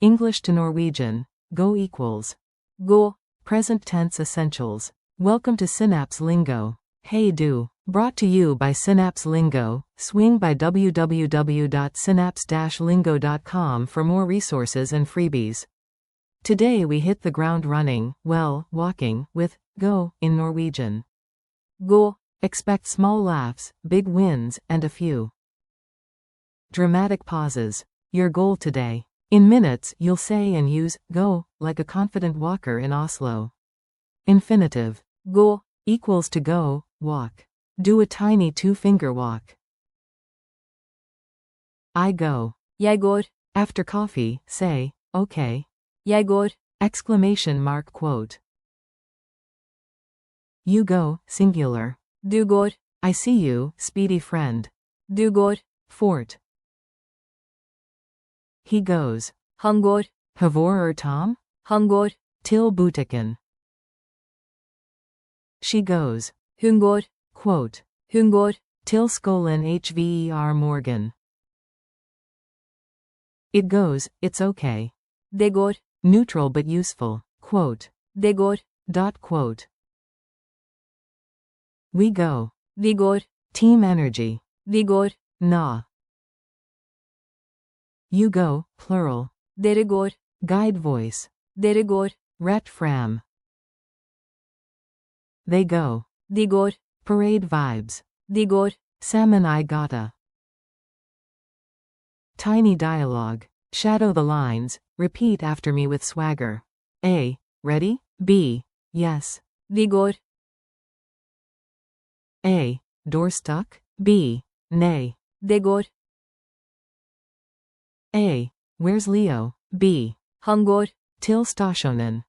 English to Norwegian. Go equals. Gå. Present tense essentials. Welcome to Synapse Lingo. Hey do. Brought to you by Synapse Lingo. Swing by www.synapse-lingo.com for more resources and freebies. Today we hit the ground running, well, walking, with go in Norwegian. Gå. Expect small laughs, big wins, and a few dramatic pauses. Your goal today. In minutes, you'll say and use go like a confident walker in Oslo. Infinitive. Gå. Equals to go, walk. Do a tiny two-finger walk. I go. Jeg går. After coffee, say, okay. Jeg går. Exclamation mark quote. You go, singular. Du går. I see you, speedy friend. Du går. Fort. He goes. Han går. Havor or Tom? Han går. Til butikken. She goes. Hun går. Quote. Hun går. Til skolen hver morgen. It goes, it's okay. Det går. Neutral but useful. Quote. Det går. Dot quote. We go. Vi går. Team energy. Vi går. Nah. You go, plural. Dere går. Guide voice. Dere går. Ret fram. They go. De går. Parade vibes. De går. Salmon I gotta. Tiny dialogue. Shadow the lines. Repeat after me with swagger. A. Ready? B. Yes. Vi går. A. Door stuck? B. Nay. Det går. A. Where's Leo? B. Han går. Til stasjonen.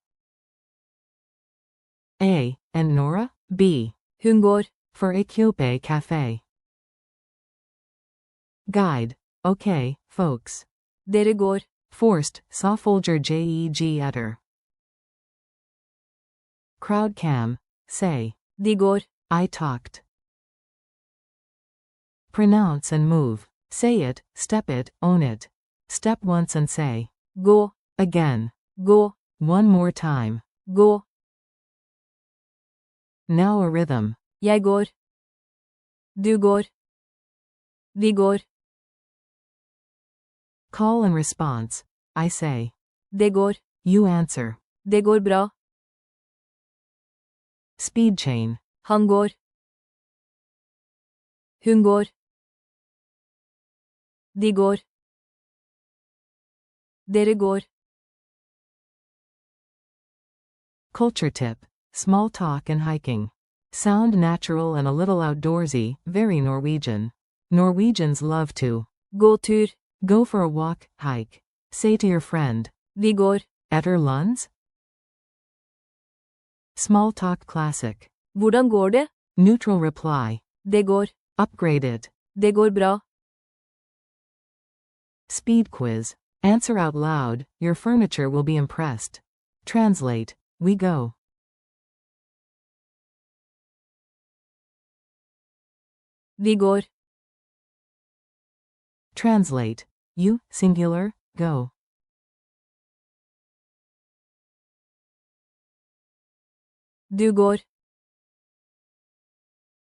A. And Nora? B. Hun går. For Ekyope Cafe. Guide. Okay, folks. Dere går. Forced, Safolger Jeg etter. Crowd cam. Say. De går. I talked. Pronounce and move. Say it, step it, own it. Step once and say. Gå. Again. Gå. One more time. Gå. Now a rhythm. Jeg går. Du går. Vi går. Call and response. I say. Det går. You answer. Det går bra. Speed chain. Han går. Hun går. De går. Dere går. Culture tip. Small talk and hiking. Sound natural and a little outdoorsy, very Norwegian. Norwegians love to gå tur. go for a walk, hike. Say to your friend. Vi går. Etter lunds? Small talk classic. Hvordan går det? Neutral reply. Det går. Upgrade it. Det går bra. Speed quiz. Answer out loud, your furniture will be impressed. Translate. We go. Vi går. Translate. You, singular, go. Du går.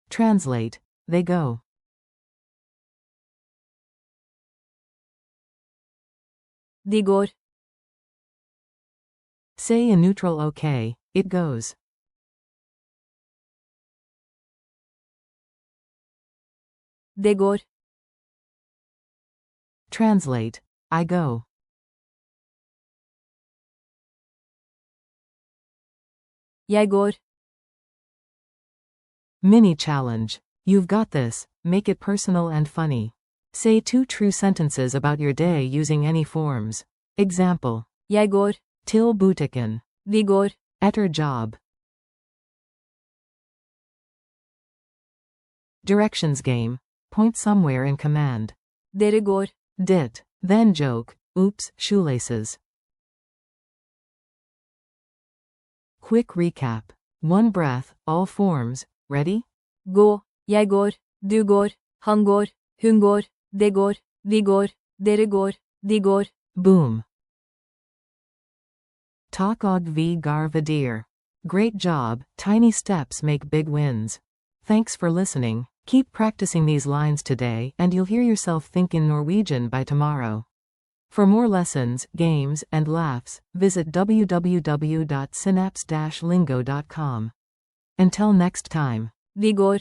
Translate. They go. De går. Say in neutral okay, it goes. Det går. Translate. I go. Jeg går. Mini challenge. You've got this. Make it personal and funny. Say 2 true sentences about your day using any forms. Example. Jeg går. Til butikken. Vi går. Etter job. Directions game. Point somewhere and command. Dere går. Dit. Then joke. Oops, shoelaces. Quick recap. One breath, all forms. Ready? Gå. Jeg går. Du går. Han går. Hun går. Det går. Vi går. Dere går. De går. Boom. Tak og vi gar videre. Great job, tiny steps make big wins. Thanks for listening. Keep practicing these lines today and you'll hear yourself think in Norwegian by tomorrow. For more lessons, games, and laughs, visit www.synapse-lingo.com. Until next time. Vi går.